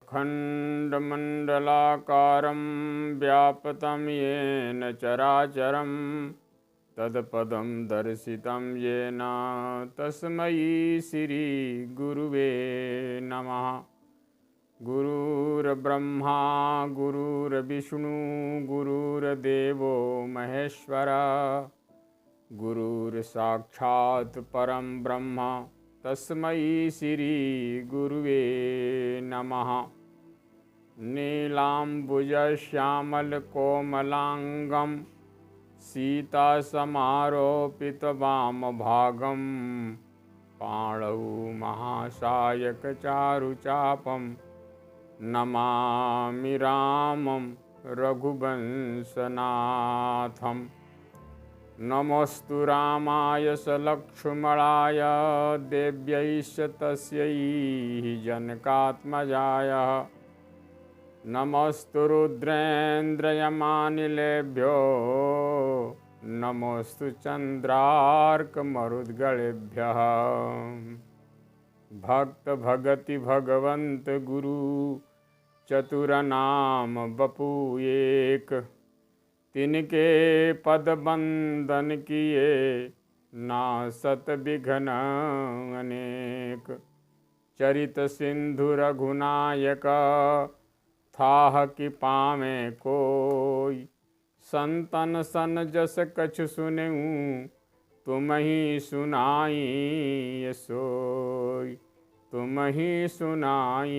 खण्डमण्डलाकारं व्याप्तं येन चराचरं तत्पदं दर्शितं येन तस्मै श्रीगुरुवे नमः। गुरुर्ब्रह्मा गुरुर्विष्णु गुरुर्देवो महेश्वरा गुरुर्साक्षात् परं ब्रह्म तस्मै श्रीगुरुवे नमः। नीलाम्बुजश्यामलकोमलाङ्गं सीतासमारोपितवामभागं पाणौ महासायकचारुचापं नमामि रामं रघुवंशनाथम्। नमोऽस्तु रामाय सलक्ष्मणाय देव्यैश्च तस्यै जनकात्मजाय। नमोऽस्तु रुद्रेन्द्रयमानिलेभ्यो नमोऽस्तु चन्द्रार्कमरुद्गणेभ्यः। भक्त भगति भगवंत गुरु चतुरनाम बपू एक। तिनके पद बंदन किए नासत विघ्न अनेक। चरित सिंधु रघुनायक थाह कि पामे कोई। संतन सन जस कछु सुनऊँ तुम ही सुनाई ये सोई। तुम ही सुनाई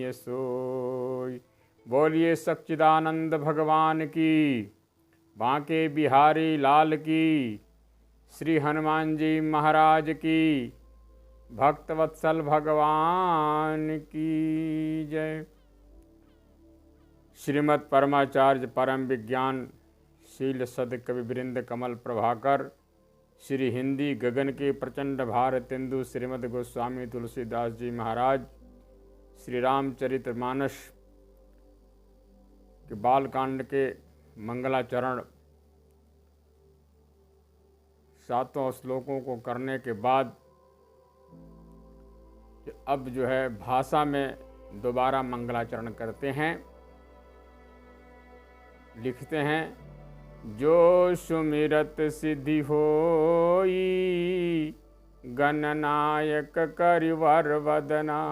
ये सोई। बोलिए सच्चिदानंद भगवान की, बांके बिहारी लाल की, श्री हनुमान जी महाराज की, भक्तवत्सल भगवान की जय। श्रीमद् परमाचार्य परम विज्ञान शील सद कवि वृंद कमल प्रभाकर श्री हिंदी गगन के प्रचंड भारतेंदु श्रीमद् गोस्वामी तुलसीदास जी महाराज श्री रामचरितमानस के बालकांड के मंगलाचरण 7 श्लोकों को करने के बाद अब जो है भाषा में दोबारा मंगलाचरण करते हैं। लिखते हैं, जो सुमिरत सिद्धि होई गणनायक करिवर वदना।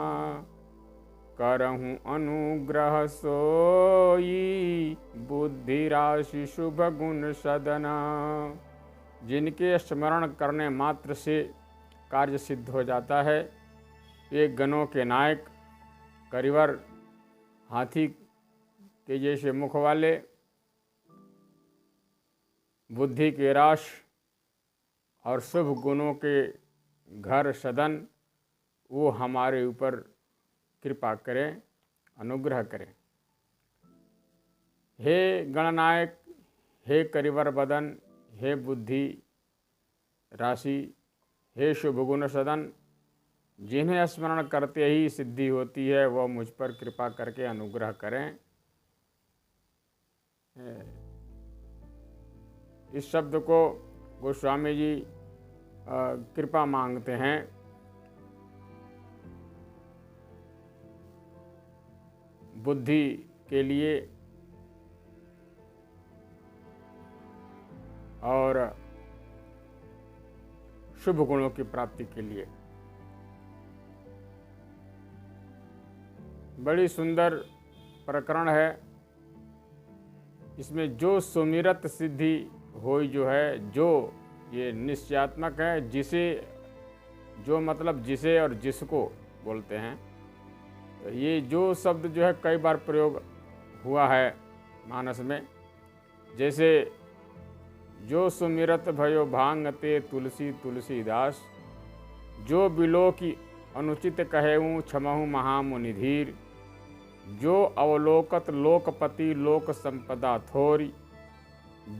करहूँ अनुग्रह सोई बुद्धि राशि शुभ गुण सदना। जिनके स्मरण करने मात्र से कार्य सिद्ध हो जाता है, ये गणों के नायक, करिवर, हाथी के जैसे मुख वाले, बुद्धि के राश और शुभ गुणों के घर सदन, वो हमारे ऊपर कृपा करें, अनुग्रह करें। हे गणनायक, हे करिवर बदन, हे बुद्धि राशि, हे शुभ गुण सदन, जिन्हें स्मरण करते ही सिद्धि होती है, वह मुझ पर कृपा करके अनुग्रह करें। इस शब्द को गोस्वामी जी कृपा मांगते हैं। बुद्धि के लिए और शुभ गुणों की प्राप्ति के लिए। बड़ी सुंदर प्रकरण है। इसमें जो सुमिरत सिद्धि होई जो है, जो ये निश्चयात्मक है, जिसे, जो मतलब जिसे और जिसको बोलते हैं। तो ये जो शब्द जो है कई बार प्रयोग हुआ है मानस में। जैसे जो सुमिरत भयो भांगते तुलसी तुलसीदास। जो बिलो की अनुचित कहेऊँ क्षमहु महामुनिधीर। जो अवलोकत लोकपति लोक संपदा थोरी।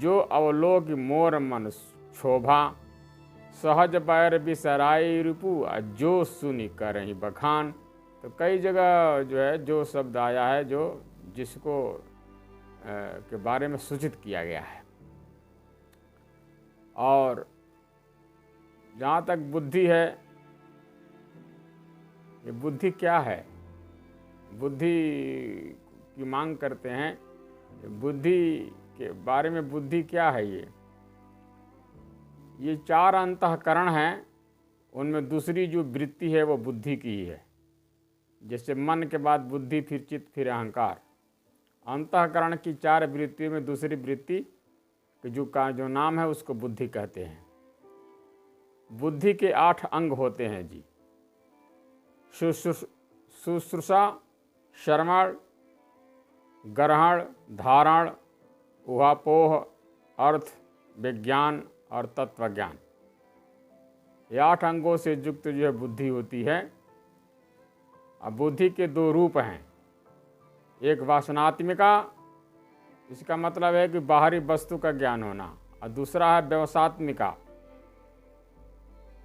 जो अवलोक मोर मन शोभा। सहज बैर बिसराई रिपु जो सुनि करहि बखान। तो कई जगह जो है जो शब्द आया है जो जिसको के बारे में सूचित किया गया है। और जहाँ तक बुद्धि है, ये बुद्धि क्या है? बुद्धि की मांग करते हैं। बुद्धि के बारे में, बुद्धि क्या है? ये 4 अंतःकरण हैं, उनमें दूसरी जो वृत्ति है वो बुद्धि की ही है। जैसे मन के बाद बुद्धि, फिर चित्त, फिर अहंकार। अंतःकरण की 4 वृत्तियों में दूसरी वृत्ति जो नाम है उसको बुद्धि कहते हैं। बुद्धि के 8 अंग होते हैं जी। शुश्रूषा, श्रवण, ग्रहण, धारण, ऊहापोह, अर्थ, विज्ञान और तत्वज्ञान। ये 8 अंगों से युक्त जो है बुद्धि होती है। अब बुद्धि के 2 रूप हैं। एक वासनात्मिका, इसका मतलब है कि बाहरी वस्तु का ज्ञान होना, और दूसरा है व्यवसात्मिका,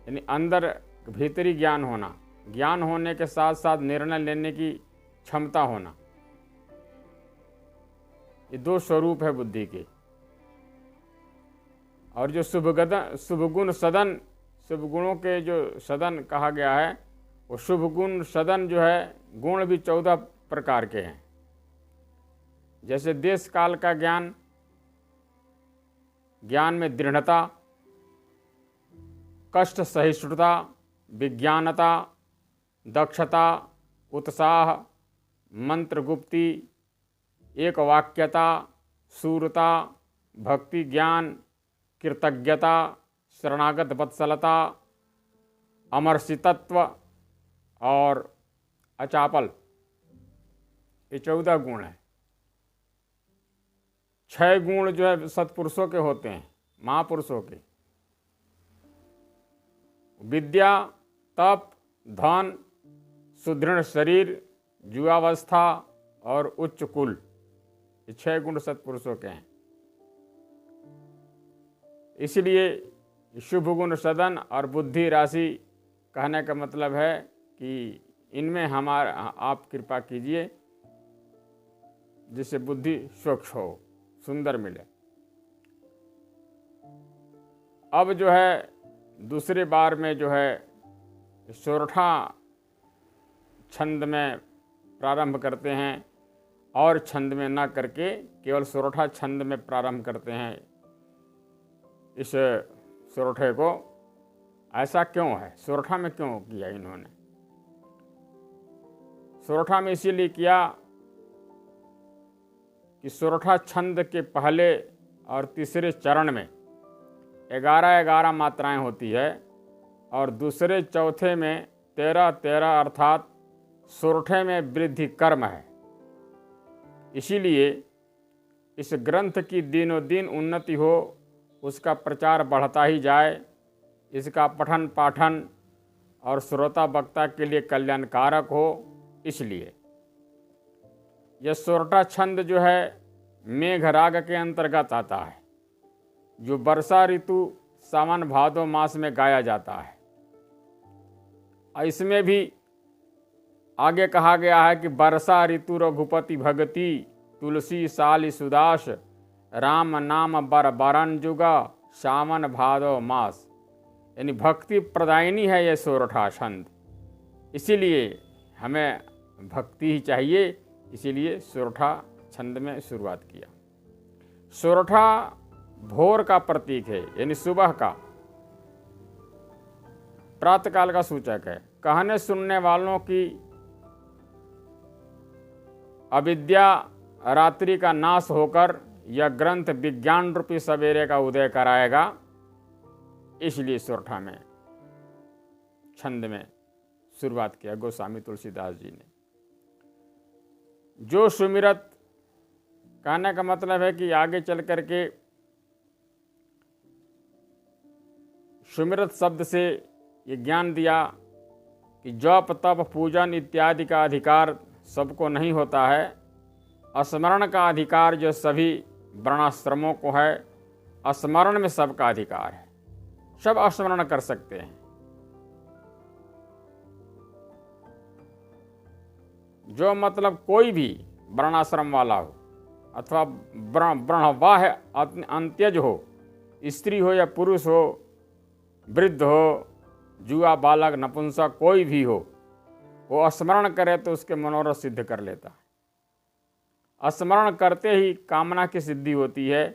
यानी अंदर भीतरी ज्ञान होना। ज्ञान होने के साथ साथ निर्णय लेने की क्षमता होना। ये 2 स्वरूप है बुद्धि के। और जो शुभ गुण सदन, शुभ गुणों के जो सदन कहा गया है, वो शुभ गुण सदन जो है, गुण भी 14 प्रकार के हैं। जैसे देश काल का ज्ञान, ज्ञान में दृढ़ता, कष्ट सहिष्णुता, विज्ञानता, दक्षता, उत्साह, मंत्रगुप्ति, एक वाक्यता, शूरता, भक्ति ज्ञान, कृतज्ञता, शरणागत वत्सलता, अमर्षितत्व और अचापल। ये 14 गुण हैं। 6 गुण जो है सत्पुरुषों के होते हैं, महापुरुषों के। विद्या, तप, धन, सुदृढ़ शरीर, युवावस्था और उच्च कुल। ये 6 गुण सत्पुरुषों के हैं। इसलिए शुभ गुण सदन और बुद्धि राशि कहने का मतलब है कि इनमें आप कृपा कीजिए, जिससे बुद्धि स्वच्छ हो, सुंदर मिले। अब जो है दूसरे बार में जो है सोरठा छंद में प्रारंभ करते हैं, और छंद में ना करके केवल सोरठा छंद में प्रारंभ करते हैं इस सोरठे को। ऐसा क्यों है? सोरठा में क्यों किया इन्होंने? सोरठा में इसीलिए किया कि सोरठा छंद के पहले और तीसरे चरण में 11-11 मात्राएं होती है, और दूसरे चौथे में 13-13, अर्थात सोरठे में वृद्धि कर्म है। इसीलिए इस ग्रंथ की दिनों दिन उन्नति हो, उसका प्रचार बढ़ता ही जाए, इसका पठन पाठन और श्रोता वक्ता के लिए कल्याणकारक हो। इसलिए यह सोरठा छंद जो है मेघ राग के अंतर्गत आता है, जो वर्षा ऋतु सावन भादो मास में गाया जाता है। और इसमें भी आगे कहा गया है कि वर्षा ऋतु रघुपति भगति, तुलसी साली सुदास, राम नाम बर बरन जुगा, सावन भादो मास। यानी भक्ति प्रदायिनी है यह सोरठा छंद। इसीलिए हमें भक्ति ही चाहिए, इसीलिए सोरठा छंद में शुरुआत किया। सोरठा भोर का प्रतीक है, यानी सुबह का, प्रातःकाल का सूचक है। कहने सुनने वालों की अविद्या रात्रि का नाश होकर यह ग्रंथ विज्ञान रूपी सवेरे का उदय कराएगा। इसलिए सोरठा में छंद में शुरुआत किया गोस्वामी तुलसीदास जी ने। जो सुमिरत, कहने का मतलब है कि आगे चल करके सुमिरत शब्द से ये ज्ञान दिया कि जप तप पूजन इत्यादि का अधिकार सबको नहीं होता है। स्मरण का अधिकार जो सभी वर्णाश्रमों को है, स्मरण में सबका अधिकार है, सब स्मरण कर सकते हैं। जो मतलब कोई भी वर्णाश्रम वाला हो अथवा ब्रह्मवाह अंत्यज हो, स्त्री हो या पुरुष हो, वृद्ध हो, जुआ बालक नपुंसक कोई भी हो, वो स्मरण करे तो उसके मनोरथ सिद्ध कर लेता है। स्मरण करते ही कामना की सिद्धि होती है।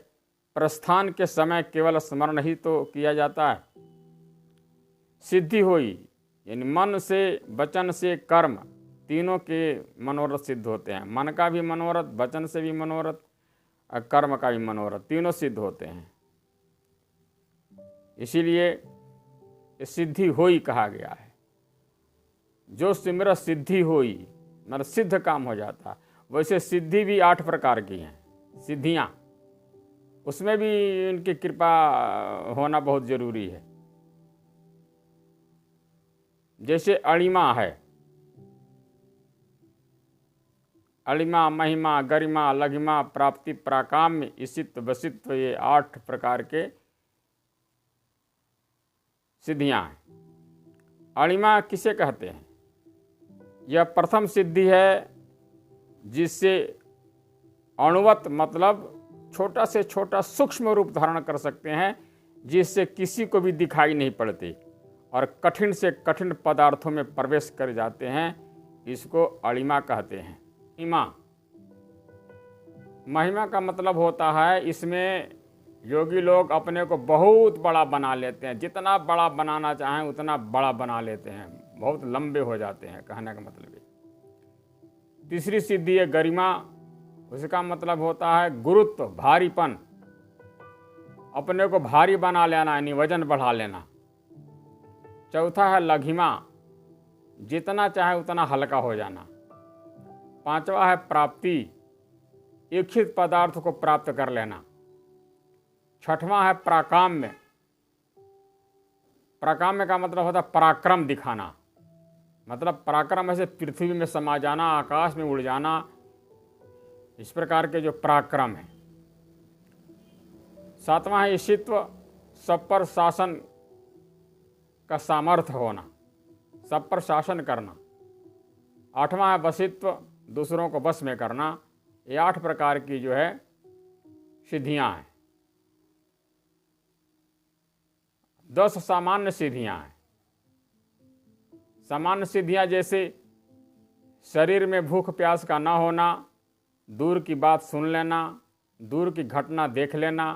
प्रस्थान के समय केवल स्मरण ही तो किया जाता है। सिद्धि हुई यानी मन से, वचन से, कर्म तीनों के मनोरथ सिद्ध होते हैं। मन का भी मनोरथ, वचन से भी मनोरथ और कर्म का भी मनोरथ, तीनों सिद्ध होते हैं। इसीलिए सिद्धि होई कहा गया है। जो सिमरत सिद्धि होई, मतलब सिद्ध काम हो जाता। वैसे सिद्धि भी 8 प्रकार की हैं सिद्धियाँ, उसमें भी इनकी कृपा होना बहुत जरूरी है। जैसे अणिमा है, अणिमा, महिमा, गरिमा, लघिमा, प्राप्ति, प्राकाम्य, ईशित्व, वसित्व, ये 8 प्रकार के सिद्धियां हैं। अणिमा किसे कहते हैं? यह प्रथम सिद्धि है जिससे अणुवत मतलब छोटा से छोटा सूक्ष्म रूप धारण कर सकते हैं, जिससे किसी को भी दिखाई नहीं पड़ती और कठिन से कठिन पदार्थों में प्रवेश कर जाते हैं। इसको अणिमा कहते हैं। महिमा का मतलब होता है, इसमें योगी लोग अपने को बहुत बड़ा बना लेते हैं। जितना बड़ा बनाना चाहें उतना बड़ा बना लेते हैं, बहुत लंबे हो जाते हैं, कहने का मतलब है। तीसरी सिद्धि है गरिमा। उसका मतलब होता है गुरुत्व, भारीपन, अपने को भारी बना लेना यानी वजन बढ़ा लेना। चौथा है लघिमा, जितना चाहे उतना हल्का हो जाना। पांचवा है प्राप्ति, इच्छित पदार्थ को प्राप्त कर लेना। छठवां है प्राकाम्य। प्राकाम्य का मतलब होता है पराक्रम दिखाना, मतलब पराक्रम ऐसे पृथ्वी में समा जाना, आकाश में उड़ जाना, इस प्रकार के जो पराक्रम है। सातवां है ईशित्व, सब पर शासन का सामर्थ्य होना, सब पर शासन करना। आठवां है वशित्व, दूसरों को बस में करना। ये 8 प्रकार की जो है सिद्धियां हैं। 10 सामान्य सिद्धियां हैं। सामान्य सिद्धियां जैसे शरीर में भूख प्यास का ना होना, दूर की बात सुन लेना, दूर की घटना देख लेना,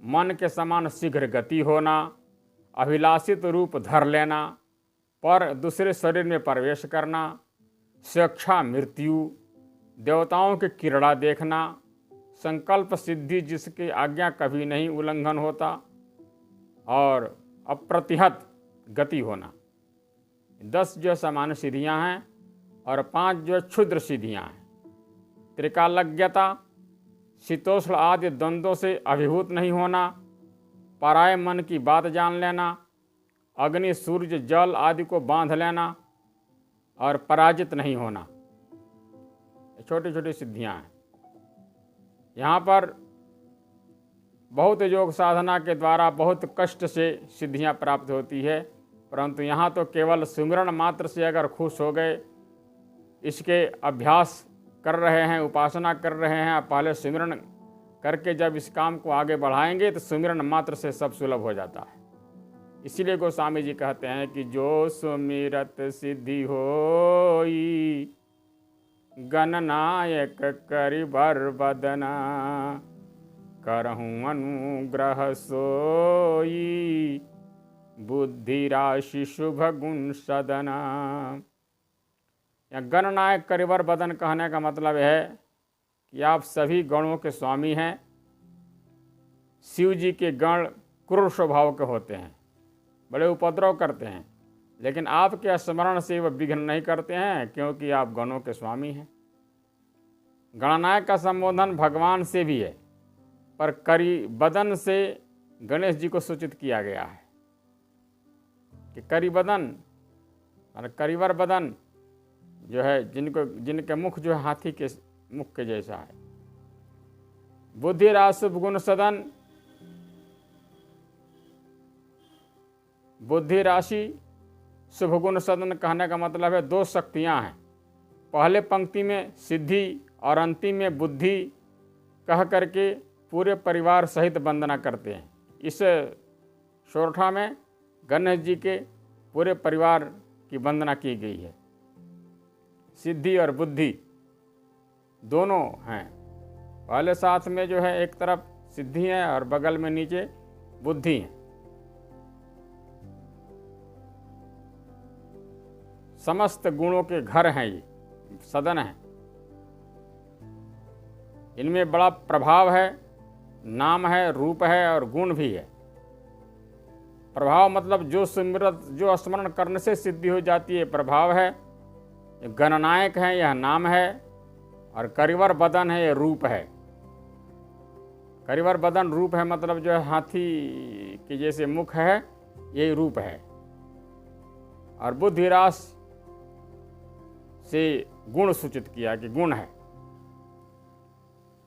मन के समान शीघ्र गति होना, अभिलाषित रूप धर लेना, पर दूसरे शरीर में प्रवेश करना, शिक्षा, मृत्यु, देवताओं की क्रीड़ा देखना, संकल्प सिद्धि जिसकी आज्ञा कभी नहीं उल्लंघन होता, और अप्रतिहत गति होना। 10 जो सामान्य सिद्धियां हैं और 5 जो क्षुद्र सिद्धियां हैं। त्रिकालज्ञता, शीतोष्ण आदि द्वंद्वों से अभिभूत नहीं होना, पराये मन की बात जान लेना, अग्नि, सूर्य, जल आदि को बांध लेना और पराजित नहीं होना। छोटी छोटी सिद्धियां हैं। यहाँ पर बहुत योग साधना के द्वारा बहुत कष्ट से सिद्धियां प्राप्त होती है, परंतु यहाँ तो केवल सुमिरन मात्र से अगर खुश हो गए, इसके अभ्यास कर रहे हैं, उपासना कर रहे हैं, पहले सुमिरन करके जब इस काम को आगे बढ़ाएंगे तो सुमिरन मात्र से सब सुलभ हो जाता है। इसीलिए गोस्वामी जी कहते हैं कि जो सुमिरत सिद्धि होई, गणनायक करि बर बदना, करहूँ अनुग्रह सोई, बुद्धि राशि शुभ गुण सदना। या गणनायक करिवर बदन कहने का मतलब है कि आप सभी गणों के स्वामी हैं। शिव जी के गण क्रूर स्वभाव के होते हैं, बड़े उपद्रव करते हैं, लेकिन आपके स्मरण से वह विघ्न नहीं करते हैं, क्योंकि आप गणों के स्वामी हैं। गणनायक का संबोधन भगवान से भी है, पर करी बदन से गणेश जी को सूचित किया गया है कि करी बदन और करिवर बदन जो है, जिनके मुख जो है हाथी के मुख के जैसा है। बुद्धि राशि शुभ गुण सदन, बुद्धि राशि शुभ गुण सदन कहने का मतलब है 2 शक्तियां हैं। पहले पंक्ति में सिद्धि और अंतिम में बुद्धि कह करके पूरे परिवार सहित वंदना करते हैं। इस सोरठा में गणेश जी के पूरे परिवार की वंदना की गई है। सिद्धि और बुद्धि दोनों हैं। पहले साथ में जो है एक तरफ सिद्धि है और बगल में नीचे बुद्धि है। समस्त गुणों के घर हैं, ये सदन है। इनमें बड़ा प्रभाव है, नाम है, रूप है और गुण भी है। प्रभाव मतलब जो स्मरण करने से सिद्धि हो जाती है, प्रभाव है। गणनायक है, यह नाम है। और करिवर बदन है, यह रूप है। करिवर बदन रूप है मतलब जो है हाथी के जैसे मुख है, यही रूप है। और बुद्धिरास से गुण सूचित किया कि गुण है।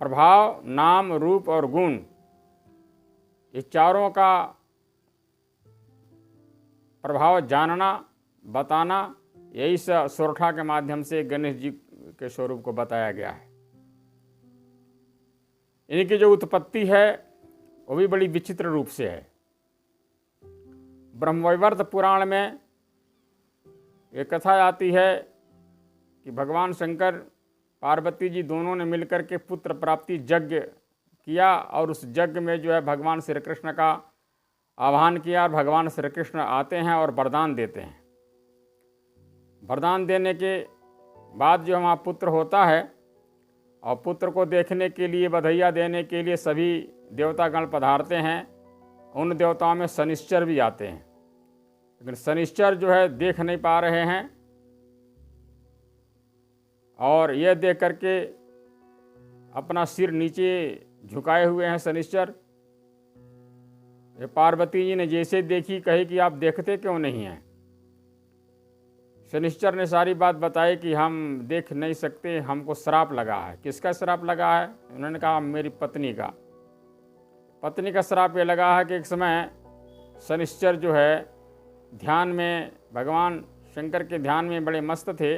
प्रभाव, नाम, रूप और गुण, इस चारों का प्रभाव जानना, बताना, यही सोरठा के माध्यम से गणेश जी के स्वरूप को बताया गया है। इनकी जो उत्पत्ति है वो भी बड़ी विचित्र रूप से है। ब्रह्मवैवर्त पुराण में एक कथा आती है कि भगवान शंकर पार्वती जी दोनों ने मिलकर के पुत्र प्राप्ति यज्ञ किया और उस यज्ञ में जो है भगवान श्री कृष्ण का आह्वान किया और भगवान श्री कृष्ण आते हैं और वरदान देते हैं। वरदान देने के बाद जो वहाँ पुत्र होता है और पुत्र को देखने के लिए, बधाइयाँ देने के लिए सभी देवतागण पधारते हैं। उन देवताओं में शनिश्चर भी आते हैं, लेकिन शनिश्चर जो है देख नहीं पा रहे हैं और यह देख करके अपना सिर नीचे झुकाए हुए हैं शनिश्चर। पार्वती जी ने जैसे देखी, कही कि आप देखते क्यों नहीं हैं। शनिश्चर ने सारी बात बताई कि हम देख नहीं सकते, हमको श्राप लगा है। किसका श्राप लगा है? उन्होंने कहा मेरी पत्नी का। पत्नी का श्राप ये लगा है कि एक समय शनिश्चर जो है ध्यान में, भगवान शंकर के ध्यान में बड़े मस्त थे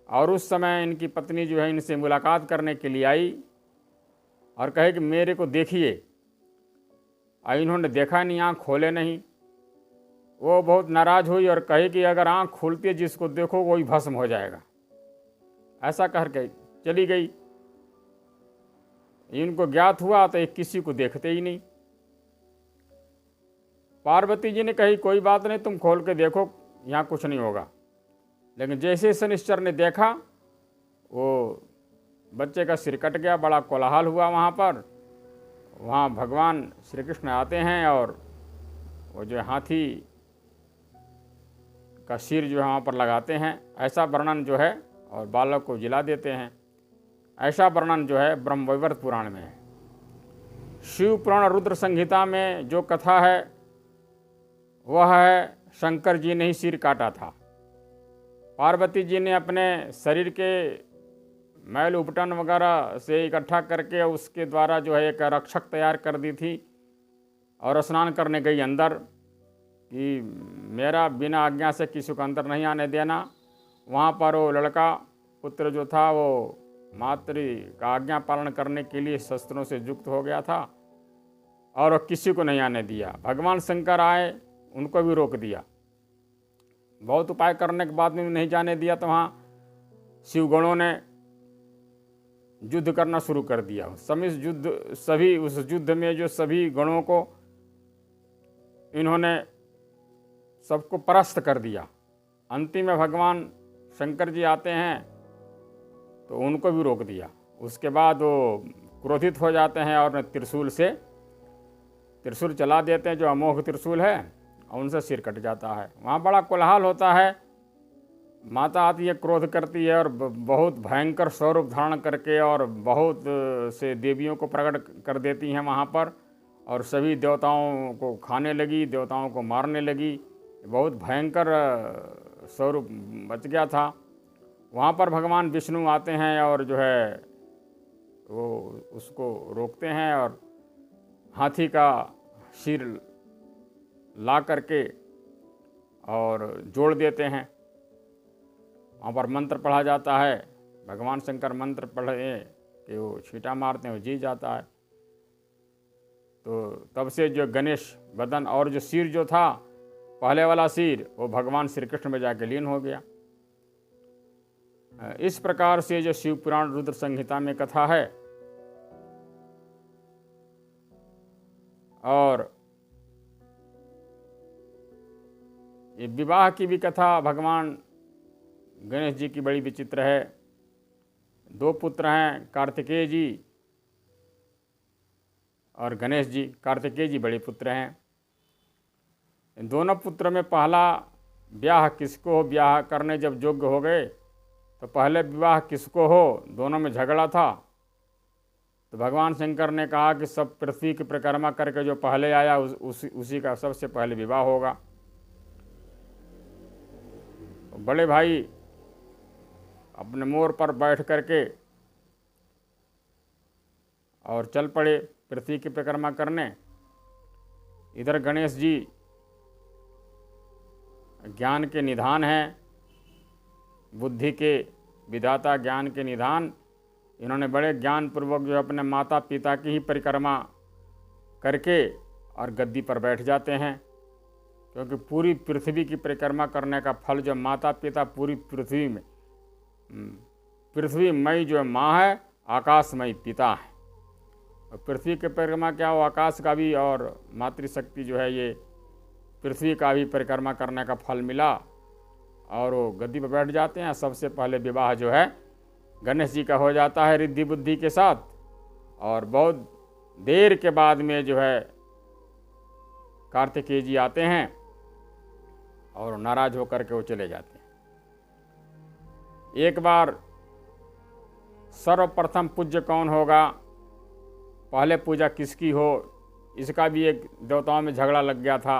और उस समय इनकी पत्नी जो है इनसे मुलाकात करने के लिए आई और कहे कि मेरे को देखिए। और इन्होंने देखा नहीं, आँख खोले नहीं। वो बहुत नाराज हुई और कहे कि अगर आँख खोलती है जिसको देखो वही भस्म हो जाएगा। ऐसा कह के चली गई। इनको ज्ञात हुआ तो एक किसी को देखते ही नहीं। पार्वती जी ने कही कोई बात नहीं, तुम खोल के देखो, यहाँ कुछ नहीं होगा। लेकिन जैसे शनिश्चर ने देखा, वो बच्चे का सिर कट गया, बड़ा कोलाहल हुआ वहाँ पर। वहाँ भगवान श्री कृष्ण आते हैं और वो जो हाथी का सिर जो है वहाँ पर लगाते हैं, ऐसा वर्णन जो है, और बालक को जिला देते हैं। ऐसा वर्णन जो है ब्रह्मवैवर्त पुराण में है। शिव पुराण रुद्र संहिता में जो कथा है वह है शंकर जी ने ही सिर काटा था। पार्वती जी ने अपने शरीर के मैल उपटन वगैरह से इकट्ठा करके उसके द्वारा जो है एक रक्षक तैयार कर दी थी और स्नान करने गई अंदर कि मेरा बिना आज्ञा से किसी को अंदर नहीं आने देना। वहाँ पर वो लड़का पुत्र जो था वो मातृ का आज्ञा पालन करने के लिए शस्त्रों से युक्त हो गया था और किसी को नहीं आने दिया। भगवान शंकर आए, उनको भी रोक दिया। बहुत उपाय करने के बाद में नहीं जाने दिया तो वहाँ शिवगणों ने युद्ध करना शुरू कर दिया। सभी उस युद्ध में जो सभी गणों को इन्होंने सबको परास्त कर दिया। अंतिम में भगवान शंकर जी आते हैं तो उनको भी रोक दिया। उसके बाद वो क्रोधित हो जाते हैं और त्रिशूल चला देते हैं, जो अमोघ त्रिशूल है, और उनसे सिर कट जाता है। वहाँ बड़ा कोलाहल होता है। माता आती है, क्रोध करती है और बहुत भयंकर स्वरूप धारण करके और बहुत से देवियों को प्रकट कर देती हैं वहाँ पर, और सभी देवताओं को खाने लगी, देवताओं को मारने लगी। बहुत भयंकर स्वरूप बच गया था। वहाँ पर भगवान विष्णु आते हैं और जो है वो उसको रोकते हैं और हाथी का सिर ला करके और जोड़ देते हैं। वहाँ पर मंत्र पढ़ा जाता है। भगवान शंकर मंत्र पढ़े कि वो छींटा मारते हैं, वो जी जाता है। तो तब से जो गणेश बदन और जो सिर जो था पहले वाला सिर, वो भगवान श्री कृष्ण में जाके लीन हो गया। इस प्रकार से जो शिव पुराण रुद्र संहिता में कथा है, और ये विवाह की भी कथा भगवान गणेश जी की बड़ी विचित्र है। 2 पुत्र हैं, कार्तिकेय जी और गणेश जी। कार्तिकेय जी बड़े पुत्र हैं। इन दोनों पुत्र में पहला ब्याह किसको हो, ब्याह करने जब योग्य हो गए तो पहले विवाह किसको हो, दोनों में झगड़ा था। तो भगवान शंकर ने कहा कि सब पृथ्वी की परिक्रमा करके जो पहले आया उसी का सबसे पहले विवाह होगा। तो बड़े भाई अपने मोर पर बैठ करके और चल पड़े पृथ्वी की परिक्रमा करने। इधर गणेश जी ज्ञान के निधान हैं, बुद्धि के विधाता, ज्ञान के निधान। इन्होंने बड़े ज्ञानपूर्वक जो अपने माता पिता की ही परिक्रमा करके और गद्दी पर बैठ जाते हैं, क्योंकि पूरी पृथ्वी की परिक्रमा करने का फल जो माता पिता पूरी पृथ्वी में, पृथ्वीमयी जो माँ है, आकाशमयी पिता है। और पृथ्वी की परिक्रमा क्या हो, आकाश का भी और मातृशक्ति जो है ये पृथ्वी का भी परिक्रमा करने का फल मिला, और वो गद्दी पर बैठ जाते हैं। सबसे पहले विवाह जो है गणेश जी का हो जाता है रिद्धि बुद्धि के साथ, और बहुत देर के बाद में जो है कार्तिकेय जी आते हैं और नाराज होकर के वो चले जाते हैं। एक बार सर्वप्रथम पूज्य कौन होगा, पहले पूजा किसकी हो, इसका भी एक देवताओं में झगड़ा लग गया था।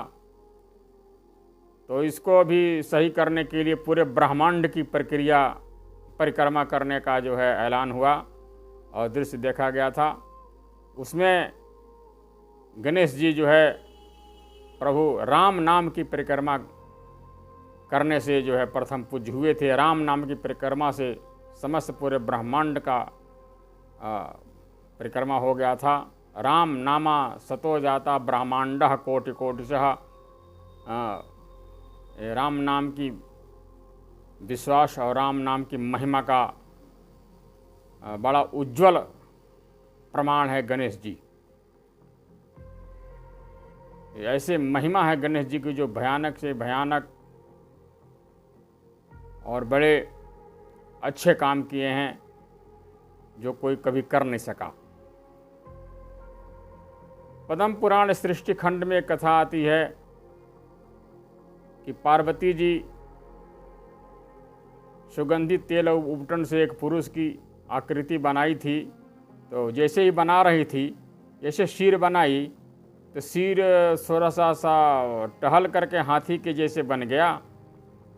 तो इसको भी सही करने के लिए पूरे ब्रह्मांड की परिक्रमा करने का जो है ऐलान हुआ और दृश्य देखा गया था। उसमें गणेश जी जो है प्रभु राम नाम की परिक्रमा करने से जो है प्रथम पूज्य हुए थे। राम नाम की परिक्रमा से समस्त पूरे ब्रह्मांड का परिक्रमा हो गया था। राम नामा सतो जाता ब्रह्मांडः कोटि कोटिशः। राम नाम की विश्वास और राम नाम की महिमा का बड़ा उज्जवल प्रमाण है गणेश जी। ऐसे महिमा है गणेश जी की जो भयानक से भयानक और बड़े अच्छे काम किए हैं जो कोई कभी कर नहीं सका। पद्म पुराण सृष्टि खंड में कथा आती है कि पार्वती जी सुगंधित तेल और उपटन से एक पुरुष की आकृति बनाई थी। तो जैसे ही बना रही थी, जैसे शीर बनाई तो शीर थोड़ा सा टहल करके हाथी के जैसे बन गया,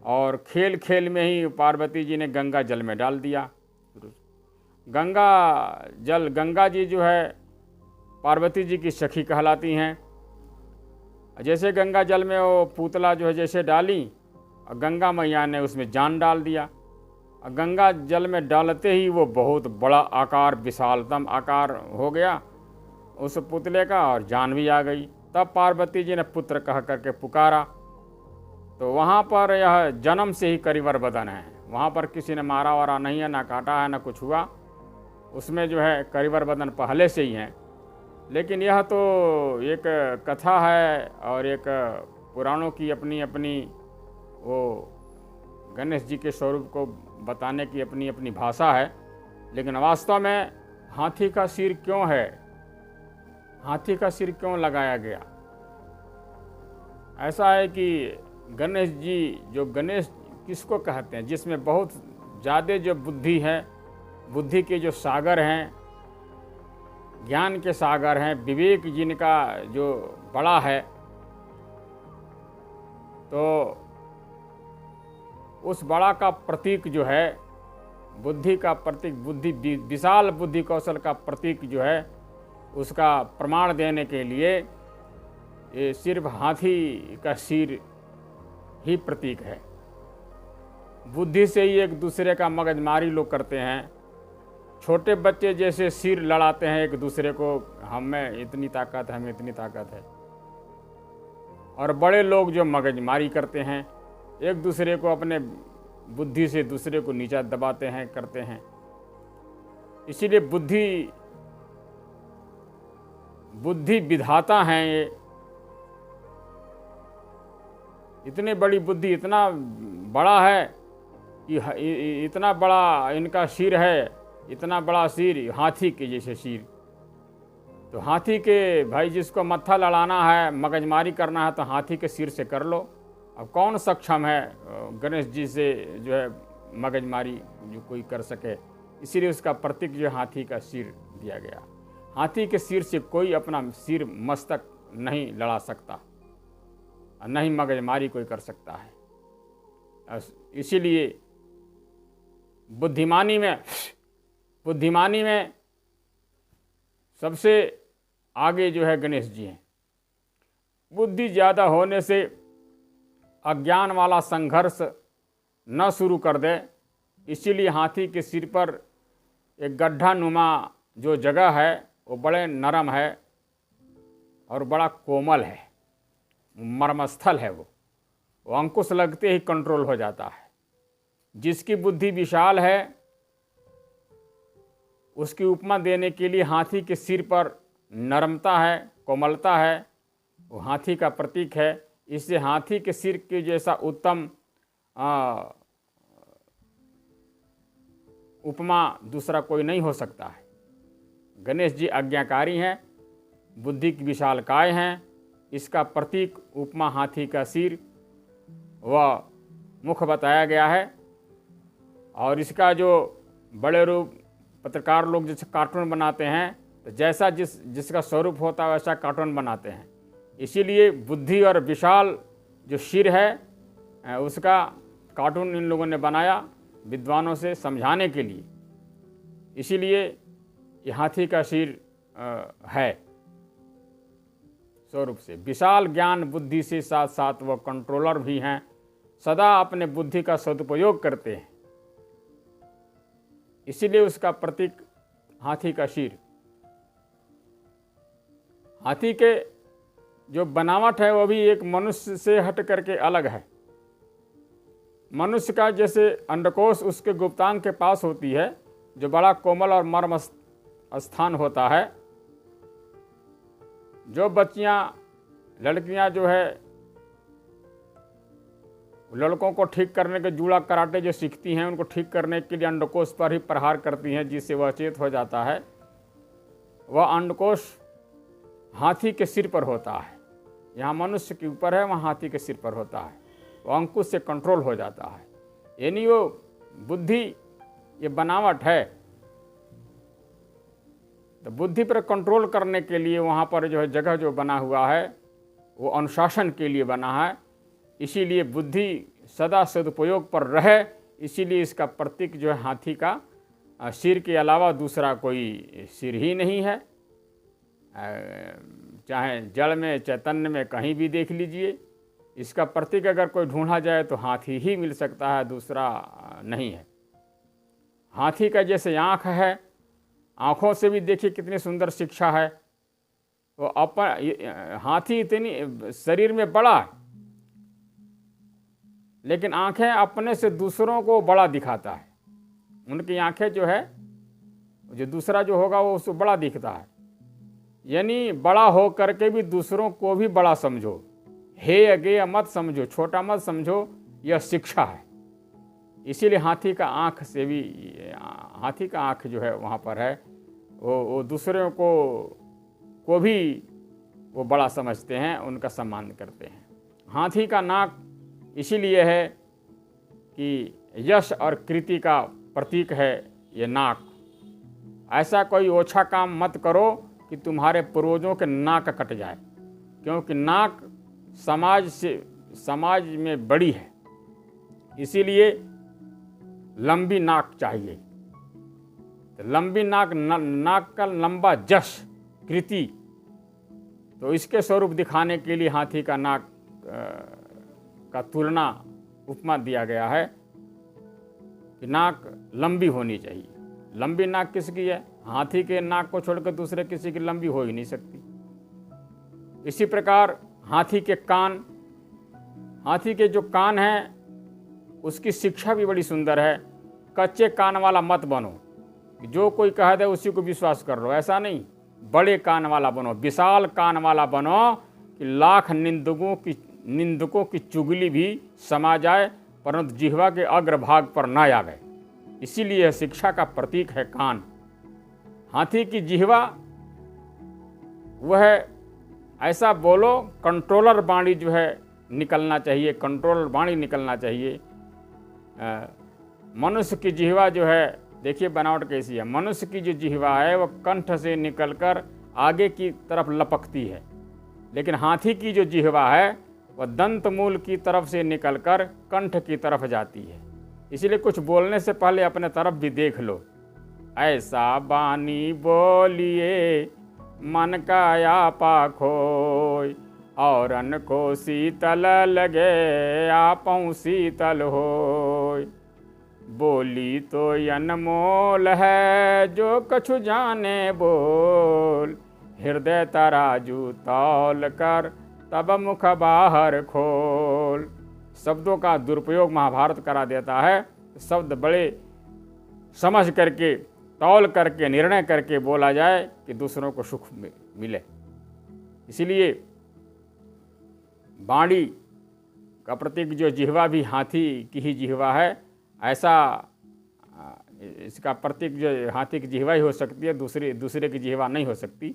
और खेल खेल में ही पार्वती जी ने गंगा जल में डाल दिया। गंगा जी जो है पार्वती जी की सखी कहलाती हैं। जैसे गंगा जल में वो पुतला जो है जैसे डाली, और गंगा मैया ने उसमें जान डाल दिया। और गंगा जल में डालते ही वो बहुत बड़ा आकार, विशालतम आकार हो गया उस पुतले का, और जान भी आ गई। तब पार्वती जी ने पुत्र कह करके पुकारा। तो वहाँ पर यह जन्म से ही करिवर बदन है, वहाँ पर किसी ने मारा वारा नहीं है, ना काटा है, ना कुछ हुआ। उसमें जो है करिवर बदन पहले से ही हैं। लेकिन यह तो एक कथा है और एक पुराणों की अपनी अपनी वो गणेश जी के स्वरूप को बताने की अपनी अपनी भाषा है। लेकिन वास्तव में हाथी का सिर क्यों है, हाथी का सिर क्यों लगाया गया? ऐसा है कि गणेश जी, जो गणेश किसको कहते हैं, जिसमें बहुत ज़्यादा जो बुद्धि है, बुद्धि के जो सागर हैं, ज्ञान के सागर हैं, विवेक जिनका जो बड़ा है, तो उस बड़ा का प्रतीक जो है, बुद्धि का प्रतीक, बुद्धि विशाल बुद्धि कौशल का प्रतीक जो है, उसका प्रमाण देने के लिए ये सिर्फ हाथी का सिर ही प्रतीक है। बुद्धि से ही एक दूसरे का मगजमारी लोग करते हैं। छोटे बच्चे जैसे सिर लड़ाते हैं एक दूसरे को, हमें इतनी ताकत है, हमें इतनी ताकत है। और बड़े लोग जो मगजमारी करते हैं, एक दूसरे को अपने बुद्धि से दूसरे को नीचा दबाते हैं, करते हैं। इसीलिए बुद्धि विधाता हैं ये। इतनी बड़ी बुद्धि, इतना बड़ा है कि इतना बड़ा इनका सिर है, इतना बड़ा सिर, हाथी के जैसे सिर। तो हाथी के भाई जिसको मत्था लड़ाना है, मगजमारी करना है, तो हाथी के सिर से कर लो। अब कौन सक्षम है गणेश जी से जो है मगजमारी जो कोई कर सके? इसीलिए उसका प्रतीक जो हाथी का सिर दिया गया। हाथी के सिर से कोई अपना सिर मस्तक नहीं लड़ा सकता, नहीं मगजमारी कोई कर सकता है। इसीलिए बुद्धिमानी में सबसे आगे जो है गणेश जी हैं। बुद्धि ज़्यादा होने से अज्ञान वाला संघर्ष न शुरू कर दे, इसीलिए हाथी के सिर पर एक गड्ढा नुमा जो जगह है वो बड़े नरम है और बड़ा कोमल है, मर्मस्थल है। वो अंकुश लगते ही कंट्रोल हो जाता है। जिसकी बुद्धि विशाल है उसकी उपमा देने के लिए हाथी के सिर पर नरमता है, कोमलता है, वो हाथी का प्रतीक है। इससे हाथी के सिर के जैसा उत्तम उपमा दूसरा कोई नहीं हो सकता है। गणेश जी आज्ञाकारी हैं, बुद्धि की विशालकाय हैं। इसका प्रतीक उपमा हाथी का सिर व मुख बताया गया है। और इसका जो बड़े रूप पत्रकार लोग जैसे कार्टून बनाते हैं, तो जैसा जिसका स्वरूप होता है वैसा कार्टून बनाते हैं। इसीलिए बुद्धि और विशाल जो सिर है उसका कार्टून इन लोगों ने बनाया विद्वानों से समझाने के लिए। इसीलिए ये हाथी का सिर है स्वरूप से। विशाल ज्ञान बुद्धि से साथ साथ वो कंट्रोलर भी हैं, सदा अपने बुद्धि का सदुपयोग करते हैं। इसीलिए उसका प्रतीक हाथी का सिर। हाथी के जो बनावट है वो भी एक मनुष्य से हट करके अलग है। मनुष्य का जैसे अंडकोश उसके गुप्तांग के पास होती है, जो बड़ा कोमल और मर्म स्थान होता है। जो लड़कियां जो है लड़कों को ठीक करने के जूड़ा कराटे जो सीखती हैं, उनको ठीक करने के लिए अंडकोश पर ही प्रहार करती हैं, जिससे वह अचेत हो जाता है। वह अंडकोश हाथी के सिर पर होता है। यहाँ मनुष्य के ऊपर है, वहाँ हाथी के सिर पर होता है। वो अंकुश से कंट्रोल हो जाता है। यानी वो बुद्धि ये बनावट है। तो बुद्धि पर कंट्रोल करने के लिए वहाँ पर जो है जगह जो बना हुआ है वो अनुशासन के लिए बना है। इसीलिए बुद्धि सदा सदुपयोग पर रहे, इसीलिए इसका प्रतीक जो है हाथी का सिर के अलावा दूसरा कोई सिर ही नहीं है। चाहे जड़ में चैतन्य में कहीं भी देख लीजिए, इसका प्रतीक अगर कोई ढूंढा जाए तो हाथी ही मिल सकता है, दूसरा नहीं है। हाथी का जैसे आँख है, आँखों से भी देखिए कितनी सुंदर शिक्षा है। वो हाथी इतनी शरीर में बड़ा है, लेकिन आँखें अपने से दूसरों को बड़ा दिखाता है। उनकी आँखें जो है, जो दूसरा जो होगा वो उसको बड़ा दिखता है। यानी बड़ा हो करके भी दूसरों को भी बड़ा समझो, हे अज्ञेय मत समझो, छोटा मत समझो, यह शिक्षा है। इसीलिए हाथी का आँख से भी, हाथी का आँख जो है वहाँ पर है, वो दूसरों को भी वो बड़ा समझते हैं, उनका सम्मान करते हैं। हाथी का नाक इसीलिए है कि यश और कृति का प्रतीक है ये नाक। ऐसा कोई ओछा काम मत करो कि तुम्हारे पूर्वजों के नाक कट जाए, क्योंकि नाक समाज में बड़ी है। इसीलिए लंबी नाक चाहिए। तो लंबी नाक का लंबा जश कृति, तो इसके स्वरूप दिखाने के लिए हाथी का नाक का तुलना उपमा दिया गया है कि नाक लंबी होनी चाहिए। लंबी नाक किसकी है? हाथी के नाक को छोड़कर दूसरे किसी की लंबी हो ही नहीं सकती। इसी प्रकार हाथी के कान, हाथी के जो कान हैं उसकी शिक्षा भी बड़ी सुंदर है। कच्चे कान वाला मत बनो, जो कोई कह दे उसी को विश्वास कर लो, ऐसा नहीं। बड़े कान वाला बनो, विशाल कान वाला बनो कि लाख निंदकों की चुगली भी समा जाए, परंतु जिह्वा के अग्रभाग पर न आवे। इसीलिए शिक्षा का प्रतीक है कान। हाथी की जिह्वा वह ऐसा बोलो, कंट्रोलर वाणी जो है निकलना चाहिए, कंट्रोलर वाणी निकलना चाहिए। मनुष्य की जिह्वा जो है, देखिए बनावट कैसी है। मनुष्य की जो जिह्वा है वह कंठ से निकलकर आगे की तरफ लपकती है, लेकिन हाथी की जो जिह्वा है वह दंत मूल की तरफ से निकलकर कंठ की तरफ जाती है। इसलिए कुछ बोलने से पहले अपने तरफ भी देख लो। ऐसा बानी बोलिए मन का आपा खोय, और अन्न को शीतल लगे आपऊ शीतल होय। बोली तो अनमोल है जो कछु जाने बोल, हृदय तराजू तौल कर तब मुख बाहर खोल। शब्दों का दुरुपयोग महाभारत करा देता है। शब्द बड़े समझ करके, तौल करके, निर्णय करके बोला जाए कि दूसरों को सुख मिले। इसलिए वाणी का प्रतीक जो जिह्वा भी हाथी की ही जिह्वा है, ऐसा इसका प्रतीक जो हाथी की जिह्वा ही हो सकती है, दूसरे की जिह्वा नहीं हो सकती।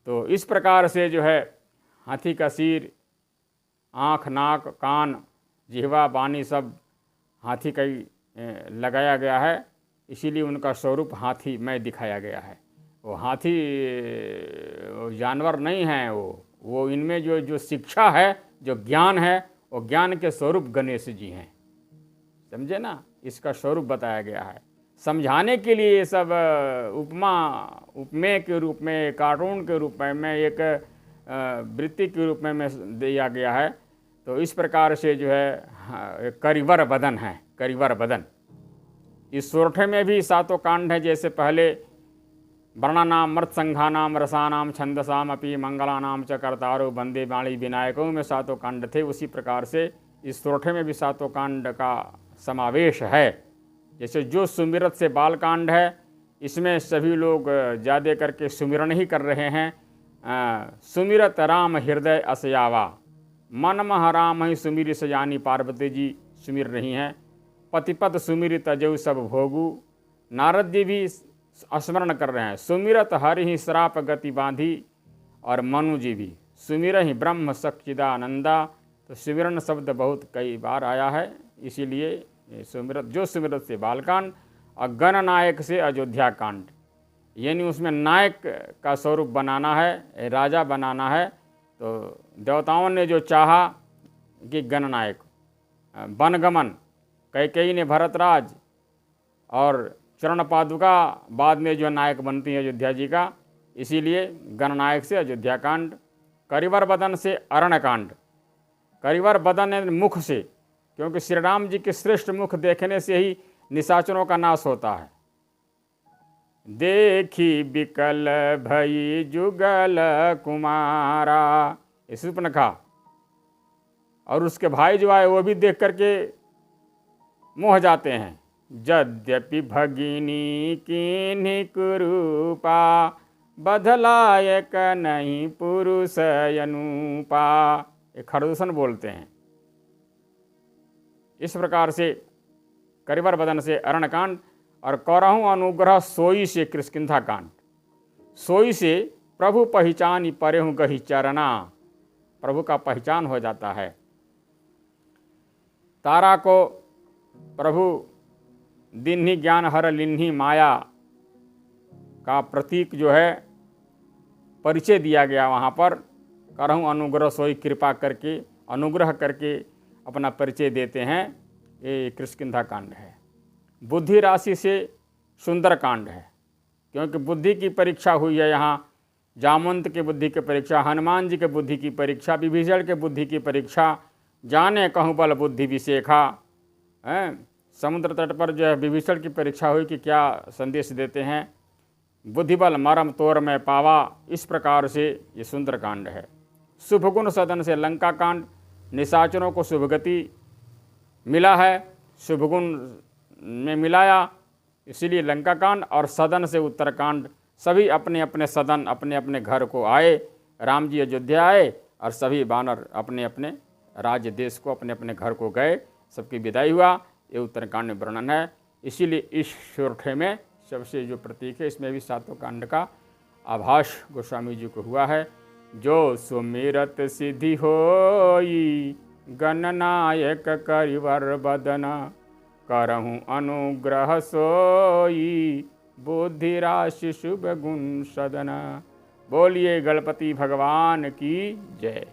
तो इस प्रकार से जो है हाथी का सिर, आँख, नाक, कान, जिह्वा, वाणी सब हाथी का ही लगाया गया है। इसीलिए उनका स्वरूप हाथी में दिखाया गया है। वो हाथी जानवर नहीं है, वो इनमें जो शिक्षा है, जो ज्ञान है, वो ज्ञान के स्वरूप गणेश जी हैं। समझे ना, इसका स्वरूप बताया गया है। समझाने के लिए ये सब उपमेय के रूप में, कार्टून के रूप में, एक वृत्ति के रूप में दिया गया है। तो इस प्रकार से जो है करिवर बदन है, करिवर बदन। इस सोरठे में भी 7 कांड है। जैसे पहले वर्णानाम मृतसंघानाम रसानाम छंदसाम अपि मंगलानाम च कर्तारो बंदे वाणी विनायकों में 7 कांड थे। उसी प्रकार से इस सोरठे में भी 7 कांड का समावेश है। जैसे जो सुमिरत से बाल कांड है, इसमें सभी लोग ज़्यादा करके सुमिरन ही कर रहे हैं। सुमिरत राम हृदय असयावा, मन मह राम ही सुमिर सजानी, पार्वती जी सुमिर रही हैं। पतिपत सुमिर तजऊ सब भोगू, नारद जी भी स्मरण कर रहे हैं। सुमिरत हरि ही श्राप गति बांधी, और मनु जी भी सुमिर ही ब्रह्म सच्चिदानंदा। तो सुमिरन शब्द बहुत कई बार आया है। इसीलिए सुमिरत, जो सुमिरत से बालकांड और गणनायक से अयोध्या कांड, यानी उसमें नायक का स्वरूप बनाना है, राजा बनाना है। तो देवताओं ने जो चाहा कि गणनायक, वनगमन कैकेयी ने भरतराज, और चरण पादुका बाद में जो नायक बनती है अयोध्या जी का। इसीलिए गणनायक से अयोध्या कांड। करिवर बदन से अरण्य कांड। करिवर बदन मुख से, क्योंकि श्री राम जी के श्रेष्ठ मुख देखने से ही निशाचरों का नाश होता है। देखी बिकल भई जुगल कुमारा, सुपनखा, और उसके भाई जो आए वो भी देख करके मोह जाते हैं। यद्यपि भगिनी कीन्ही कुरूपा, बधलायक नहीं पुरुष अनुपा। ये खरदूषण बोलते हैं। इस प्रकार से करिवर बदन से अरण्यकांड, और करहूँ अनुग्रह सोई से किष्किंधा कांड। सोई से प्रभु पहचानी परेहूँ गही चरना, प्रभु का पहचान हो जाता है। तारा को प्रभु दिन्ही ज्ञान हर लिन्ही माया का प्रतीक जो है परिचय दिया गया। वहाँ पर करहूँ अनुग्रह सोई, कृपा करके, अनुग्रह करके अपना परिचय देते हैं। ये किष्किंधा कांड है। बुद्धि राशि से सुंदर कांड है, क्योंकि बुद्धि की परीक्षा हुई है यहाँ। जामवंत के बुद्धि की परीक्षा, हनुमान जी के बुद्धि की परीक्षा, विभीषण के बुद्धि की परीक्षा, जाने कहूँ बल बुद्धि विशेखा। समुद्र तट पर जो है विभीषण की परीक्षा हुई कि क्या संदेश देते हैं। बुद्धि बल मरम तोर में पावा। इस प्रकार से ये सुंदर कांड है। शुभ गुण सदन से लंका कांड। निशाचरों को शुभ गति मिला है, शुभ गुण में मिलाया, इसीलिए लंका कांड। और सदन से उत्तरकांड, सभी अपने अपने सदन, अपने अपने घर को आए। राम जी अयोध्या आए और सभी वानर अपने अपने राज्य देश को, अपने अपने घर को गए, सबकी विदाई हुआ। ये उत्तरकांड में वर्णन है। इसीलिए इस सोरठे में सबसे जो प्रतीक है, इसमें भी सातों कांड का आभास गोस्वामी जी को हुआ है। जो सुमिरत सिद्धि होई, गणनायक करिवर बदना, करहूँ अनुग्रह सोई, बुद्धि राशि शुभ गुण सदना। बोलिए गणपति भगवान की जय।